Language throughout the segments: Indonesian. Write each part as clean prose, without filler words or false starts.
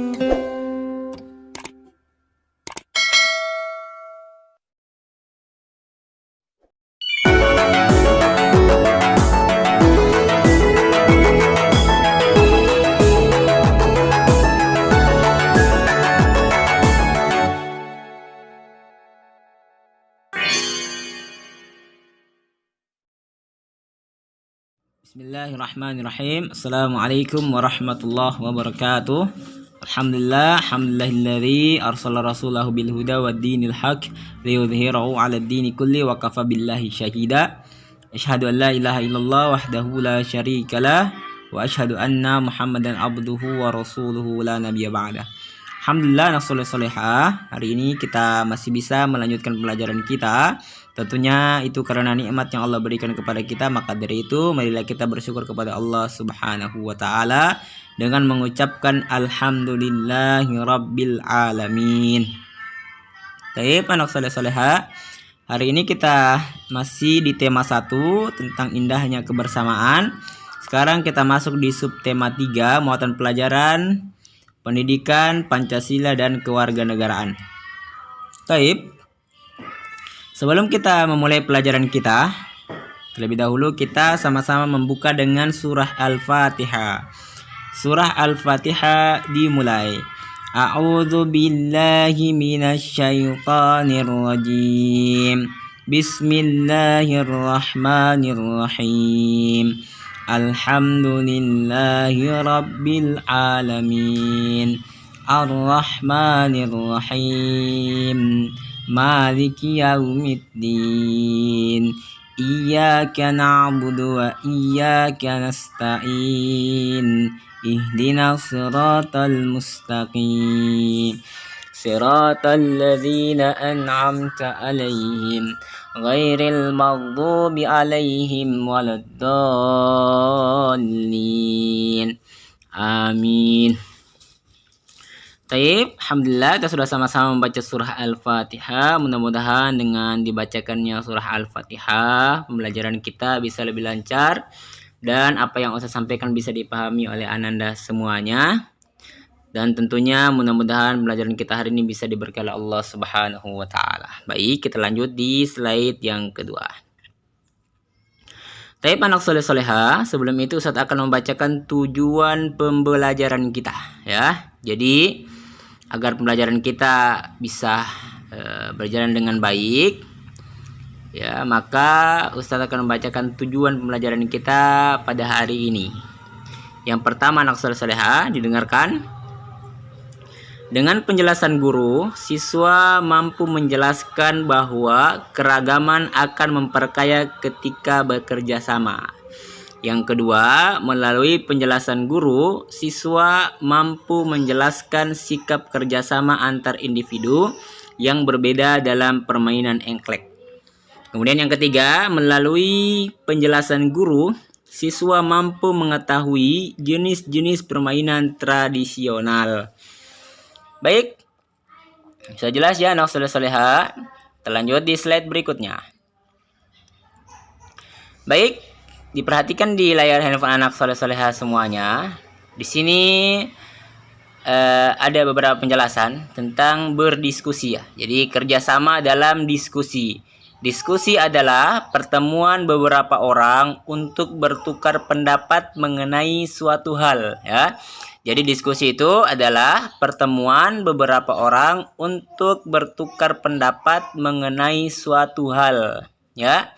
Bismillahirrahmanirrahim. Assalamualaikum warahmatullahi wabarakatuh. Alhamdulillahilladzi arsala rasulahu bil huda waddinil haq liyudhhirahu 'alad dini kulli wa kafa billahi syahida. Asyhadu an la ilaha illallah wahdahu la syarikalah wa asyhadu anna Muhammadan abduhu wa rasuluhu la nabiyya ba'dah. Alhamdulillah nasoleh solehah. Hari ini kita masih bisa melanjutkan pelajaran kita. Tentunya itu karena nikmat yang Allah berikan kepada kita. Maka dari itu marilah kita bersyukur kepada Allah Subhanahu wa taala dengan mengucapkan alhamdulillahi rabbil alamin. Baik, anak soleh soleha. Hari ini kita masih di tema 1 tentang indahnya kebersamaan. Sekarang kita masuk di subtema 3, muatan pelajaran pendidikan, Pancasila dan kewarganegaraan. Baik. Sebelum kita memulai pelajaran kita, terlebih dahulu kita sama-sama membuka dengan surah Al-Fatihah. Surah Al-Fatihah dimulai. A'udzu billahi minasyaitonir rajim. Bismillahirrahmanirrahim. Alhamdulillahi rabbil alamin. Ar-Rahmanir-Rahim. Maliki yaumiddin. Iyyaka na'budu wa iyyaka nasta'in. Ihdinas siratal mustaqim. Siratal ladzina an'amta 'alaihim ghairil maghdubi 'alaihim waladdallin. Amin. Baik, alhamdulillah kita sudah sama-sama membaca surah Al-Fatihah. Mudah-mudahan dengan dibacakannya surah Al-Fatihah pembelajaran kita bisa lebih lancar dan apa yang Ustaz sampaikan bisa dipahami oleh ananda semuanya. Dan tentunya mudah-mudahan pembelajaran kita hari ini bisa diberkahi oleh Allah Subhanahu wa taala. Baik, kita lanjut di slide yang kedua. Baik, anak soleh soleha, sebelum itu Ustaz akan membacakan tujuan pembelajaran kita ya. Jadi agar pembelajaran kita bisa berjalan dengan baik ya, maka Ustaz akan membacakan tujuan pembelajaran kita pada hari ini. Yang pertama, anak soleh soleha, didengarkan. Dengan penjelasan guru, siswa mampu menjelaskan bahwa keragaman akan memperkaya ketika bekerja sama. Yang kedua, melalui penjelasan guru, siswa mampu menjelaskan sikap kerjasama antar individu yang berbeda dalam permainan engklek. Kemudian yang ketiga, melalui penjelasan guru, siswa mampu mengetahui jenis-jenis permainan tradisional. Baik, bisa jelas ya anak soleh-soleha. Kita lanjut di slide berikutnya. Baik, diperhatikan di layar handphone anak soleh-soleha semuanya. Di sini ada beberapa penjelasan tentang berdiskusi ya. Jadi kerjasama dalam diskusi. Diskusi adalah pertemuan beberapa orang untuk bertukar pendapat mengenai suatu hal ya. Jadi diskusi itu adalah pertemuan beberapa orang untuk bertukar pendapat mengenai suatu hal ya.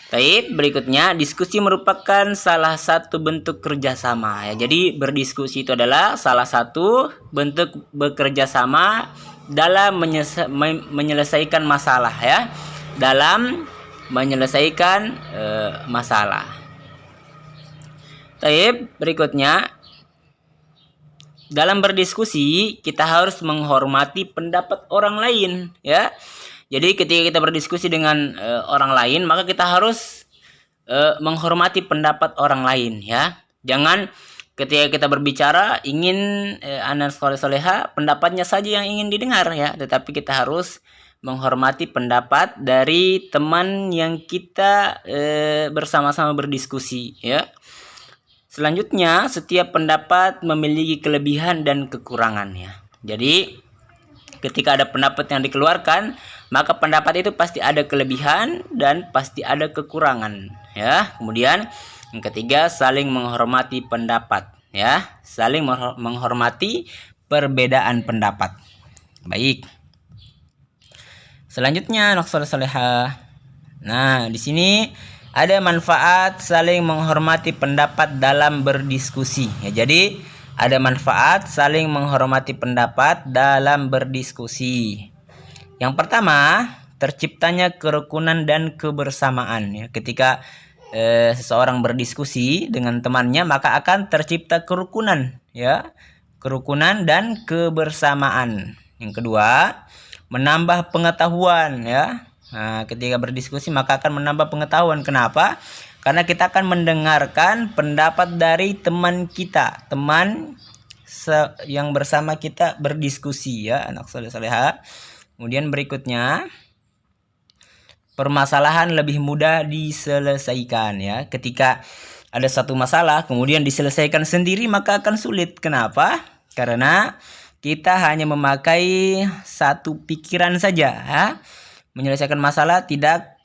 Baik, berikutnya diskusi merupakan salah satu bentuk kerjasama ya. Jadi berdiskusi itu adalah salah satu bentuk bekerja sama dalam menyelesaikan masalah ya. Dalam menyelesaikan masalah. Baik, berikutnya dalam berdiskusi kita harus menghormati pendapat orang lain ya. Jadi ketika kita berdiskusi dengan orang lain, maka kita harus menghormati pendapat orang lain ya. Jangan ketika kita berbicara ingin anak soleh-soleha pendapatnya saja yang ingin didengar ya, tetapi kita harus menghormati pendapat dari teman yang kita bersama-sama berdiskusi ya. Selanjutnya, setiap pendapat memiliki kelebihan dan kekurangannya. Jadi, ketika ada pendapat yang dikeluarkan, maka pendapat itu pasti ada kelebihan dan pasti ada kekurangan, ya. Kemudian yang ketiga, saling menghormati pendapat, ya. Saling menghormati perbedaan pendapat. Baik. Selanjutnya, naqshul salihah. Nah, di sini ada manfaat saling menghormati pendapat dalam berdiskusi. Ya, jadi ada manfaat saling menghormati pendapat dalam berdiskusi. Yang pertama, terciptanya kerukunan dan kebersamaan. Ya, ketika seseorang berdiskusi dengan temannya, maka akan tercipta kerukunan, ya, kerukunan dan kebersamaan. Yang kedua, menambah pengetahuan, ya. Nah, ketika berdiskusi maka akan menambah pengetahuan. Kenapa? Karena kita akan mendengarkan pendapat dari teman kita, teman yang bersama kita berdiskusi, ya, anak saleh-salehah. Kemudian berikutnya, permasalahan lebih mudah diselesaikan, ya. Ketika ada satu masalah kemudian diselesaikan sendiri maka akan sulit. Kenapa? Karena kita hanya memakai satu pikiran saja, ya. Menyelesaikan masalah tidak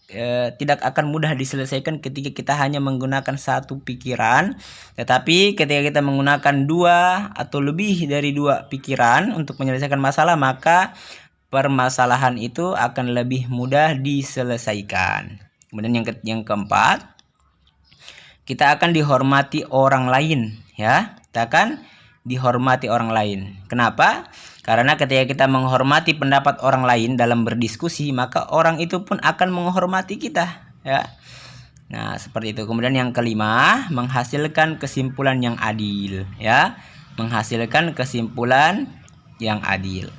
akan mudah diselesaikan ketika kita hanya menggunakan satu pikiran. Tetapi ketika kita menggunakan dua atau lebih dari dua pikiran untuk menyelesaikan masalah, maka permasalahan itu akan lebih mudah diselesaikan. Kemudian yang keempat, kita akan dihormati orang lain, ya. Kita akan dihormati orang lain. Kenapa? Karena ketika kita menghormati pendapat orang lain dalam berdiskusi, maka orang itu pun akan menghormati kita, ya. Nah, seperti itu. Kemudian yang kelima, menghasilkan kesimpulan yang adil, ya. Menghasilkan kesimpulan yang adil.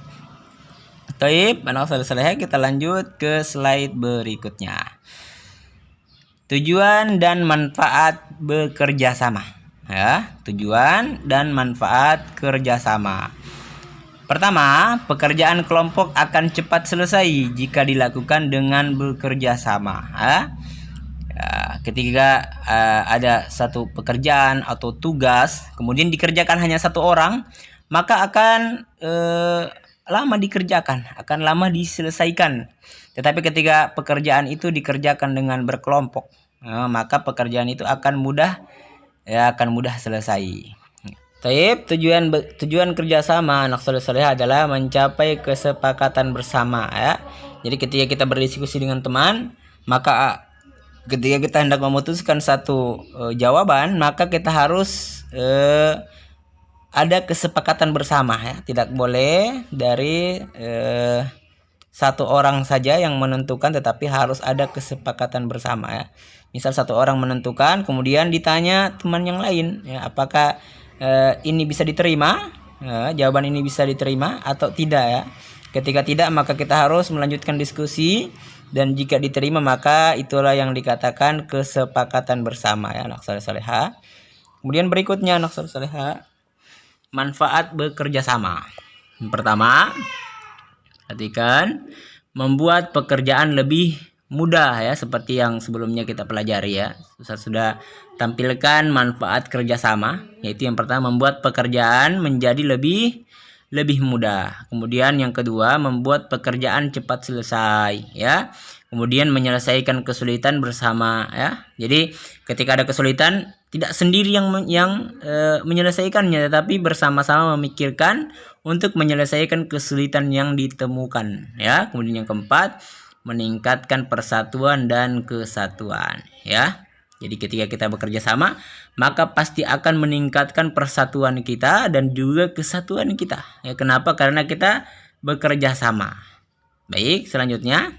Baik, anak saleh, kita lanjut ke slide berikutnya. Tujuan dan manfaat bekerja sama, ya. Tujuan dan manfaat kerjasama. Pertama, pekerjaan kelompok akan cepat selesai jika dilakukan dengan bekerja sama, ya. Ketika ada satu pekerjaan atau tugas kemudian dikerjakan hanya satu orang, maka akan lama dikerjakan, akan lama diselesaikan. Tetapi ketika pekerjaan itu dikerjakan dengan berkelompok, maka pekerjaan itu akan mudah, ya, akan mudah selesai. Taib, tujuan kerjasama anak saleh adalah mencapai kesepakatan bersama, ya. Jadi ketika kita berdiskusi dengan teman, maka ketika kita hendak memutuskan satu jawaban, maka kita harus ada kesepakatan bersama, ya. Tidak boleh dari satu orang saja yang menentukan, tetapi harus ada kesepakatan bersama, ya. Misal satu orang menentukan, kemudian ditanya teman yang lain, ya, apakah ini bisa diterima, jawaban ini bisa diterima atau tidak, ya. Ketika tidak, maka kita harus melanjutkan diskusi, dan jika diterima maka itulah yang dikatakan kesepakatan bersama, ya, anak saleh-salehah. Kemudian berikutnya anak saleh-salehah, manfaat bekerja sama. Yang pertama, perhatikan, membuat pekerjaan lebih mudah, ya, seperti yang sebelumnya kita pelajari, ya. Sudah tampilkan manfaat kerjasama, yaitu yang pertama membuat pekerjaan menjadi lebih mudah. Kemudian yang kedua, membuat pekerjaan cepat selesai, ya. Kemudian menyelesaikan kesulitan bersama, ya. Jadi ketika ada kesulitan, tidak sendiri yang menyelesaikannya, tetapi bersama-sama memikirkan untuk menyelesaikan kesulitan yang ditemukan, ya. Kemudian yang keempat, meningkatkan persatuan dan kesatuan, ya. Jadi ketika kita bekerja sama, maka pasti akan meningkatkan persatuan kita dan juga kesatuan kita, ya. Kenapa? Karena kita bekerja sama. Baik, selanjutnya.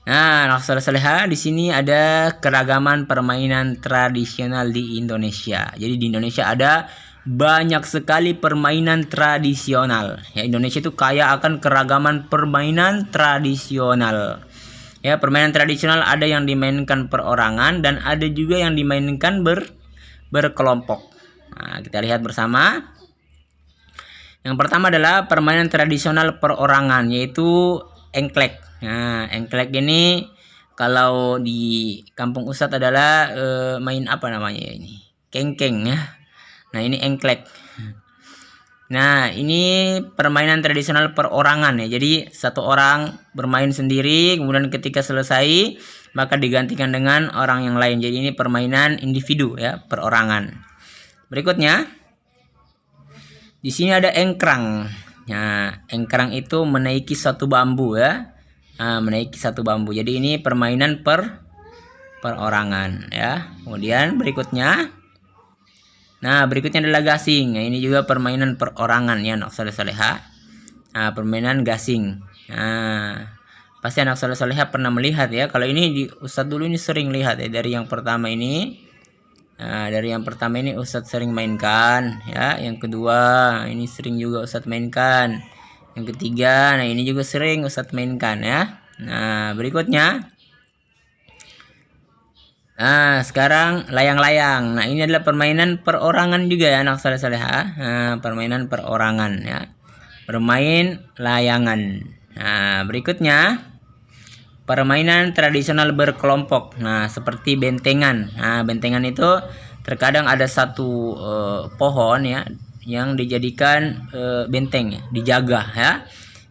Nah, anak saleh-salehah, di sini ada keragaman permainan tradisional di Indonesia. Jadi di Indonesia ada banyak sekali permainan tradisional. Ya, Indonesia itu kaya akan keragaman permainan tradisional. Ya, permainan tradisional ada yang dimainkan perorangan dan ada juga yang dimainkan berkelompok. Nah, kita lihat bersama. Yang pertama adalah permainan tradisional perorangan, yaitu engklek. Nah, engklek ini kalau di kampung Ustadz adalah main apa namanya ya ini? Kengkeng ya. Nah, ini engklek. Nah, ini permainan tradisional perorangan ya. Jadi satu orang bermain sendiri, kemudian ketika selesai maka digantikan dengan orang yang lain. Jadi ini permainan individu ya, perorangan. Berikutnya, di sini ada engkrang. Nah, engkrang itu menaiki satu bambu ya. Nah, menaiki satu bambu. Jadi ini permainan perorangan ya. Kemudian berikutnya, nah, berikutnya adalah gasing. Nah, ini juga permainan perorangan ya, anak soleh soleha. Nah, permainan gasing. Nah, pasti anak soleh soleha pernah melihat ya. Kalau ini di Ustadz dulu ini sering lihat ya, dari yang pertama ini. Nah, dari yang pertama ini Ustadz sering mainkan ya. Yang kedua ini sering juga Ustadz mainkan. Yang ketiga, nah ini juga sering Ustadz mainkan ya. Nah, berikutnya. Nah, sekarang layang-layang. Nah, ini adalah permainan perorangan juga ya, anak soleh soleha. Nah, permainan perorangan ya. Bermain layangan. Nah, berikutnya permainan tradisional berkelompok. Nah, seperti bentengan. Nah, bentengan itu terkadang ada satu pohon ya yang dijadikan benteng ya, dijaga ya.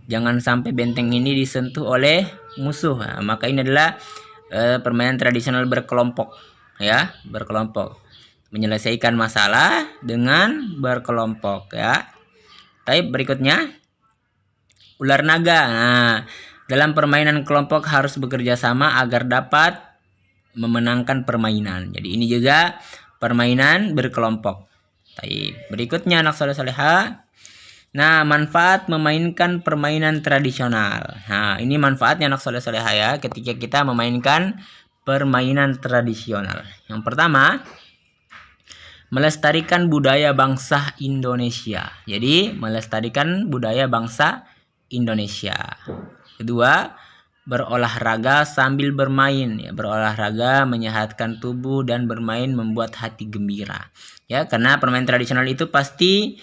Jangan sampai benteng ini disentuh oleh musuh. Nah, maka ini adalah permainan tradisional berkelompok ya, berkelompok. Menyelesaikan masalah dengan berkelompok ya. Type berikutnya ular naga. Nah, dalam permainan kelompok harus bekerja sama agar dapat memenangkan permainan. Jadi ini juga permainan berkelompok. Type berikutnya anak soleh soleha. Nah, manfaat memainkan permainan tradisional. Nah, ini manfaatnya anak soleh soleha ya, ketika kita memainkan permainan tradisional. Yang pertama, melestarikan budaya bangsa Indonesia. Jadi, melestarikan budaya bangsa Indonesia. Kedua, berolahraga sambil bermain. Ya, berolahraga menyehatkan tubuh dan bermain membuat hati gembira. Ya, karena permainan tradisional itu pasti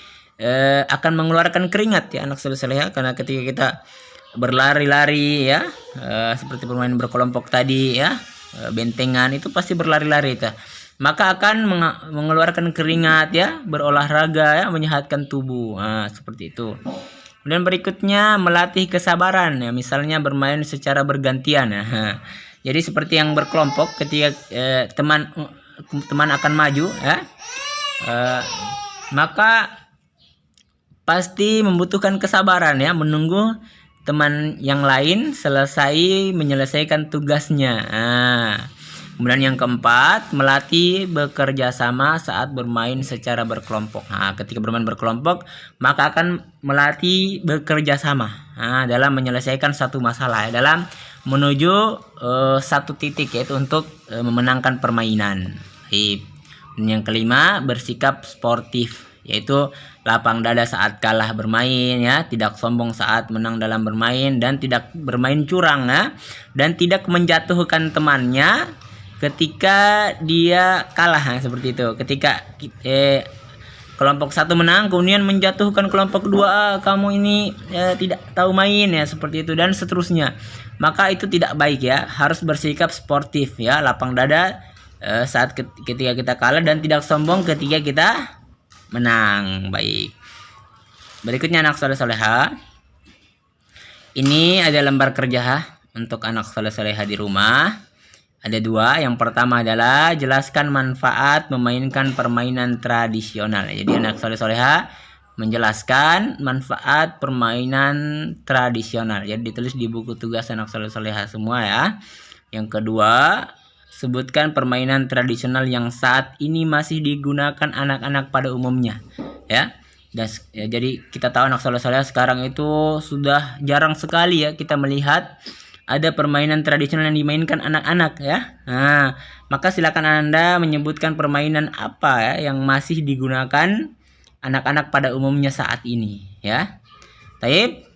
akan mengeluarkan keringat ya anak soleh soleha, karena ketika kita berlari-lari ya, seperti permainan berkelompok tadi ya, bentengan itu pasti berlari-lari itu, maka akan mengeluarkan keringat ya, berolahraga ya, menyehatkan tubuh. Nah, seperti itu. Kemudian berikutnya melatih kesabaran ya, misalnya bermain secara bergantian ya. Jadi seperti yang berkelompok, ketika teman akan maju ya, maka pasti membutuhkan kesabaran ya, menunggu teman yang lain selesai menyelesaikan tugasnya. Nah, kemudian yang keempat, melatih bekerja sama saat bermain secara berkelompok. Nah, ketika bermain berkelompok, maka akan melatih bekerja sama dalam menyelesaikan satu masalah ya, dalam menuju satu titik, yaitu untuk memenangkan permainan. Dan yang kelima, bersikap sportif, yaitu lapang dada saat kalah bermain ya, tidak sombong saat menang dalam bermain, dan tidak bermain curang ya, dan tidak menjatuhkan temannya ketika dia kalah seperti itu. Ketika kelompok satu menang kemudian menjatuhkan kelompok kedua, kamu ini tidak tahu main ya, seperti itu dan seterusnya. Maka itu tidak baik ya, harus bersikap sportif ya, lapang dada saat ketika kita kalah, dan tidak sombong ketika kita menang. Baik. Berikutnya anak soleh soleha. Ini ada lembar kerja untuk anak soleh soleha di rumah. Ada dua. Yang pertama adalah jelaskan manfaat memainkan permainan tradisional. Jadi anak soleh soleha menjelaskan manfaat permainan tradisional. Jadi ditulis di buku tugas anak soleh soleha semua ya. Yang kedua, sebutkan permainan tradisional yang saat ini masih digunakan anak-anak pada umumnya ya. Dan jadi kita tahu anak soleh soleha sekarang itu sudah jarang sekali ya kita melihat ada permainan tradisional yang dimainkan anak-anak ya. Nah, maka silakan Anda menyebutkan permainan apa ya yang masih digunakan anak-anak pada umumnya saat ini ya. Baik.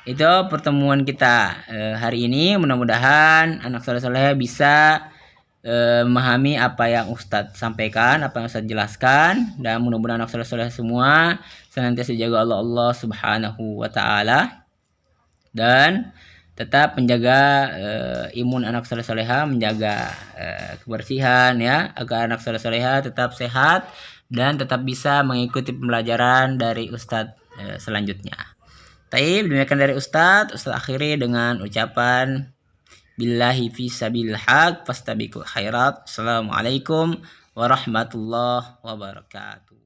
Itu pertemuan kita hari ini. Mudah-mudahan anak soleh-soleh bisa memahami apa yang Ustadz sampaikan, apa yang Ustadz jelaskan, dan mudah-mudahan anak soleh-soleh semua senantiasa jaga Allah Subhanahu wa ta'ala, dan tetap menjaga imun anak soleh-soleha, menjaga kebersihan ya, agar anak soleh-soleha tetap sehat dan tetap bisa mengikuti pembelajaran dari Ustadz selanjutnya. Taib, demikian dari Ustadz akhiri dengan ucapan billahi fisabilil haq fastabiqul khairat. Assalamualaikum warahmatullahi wabarakatuh.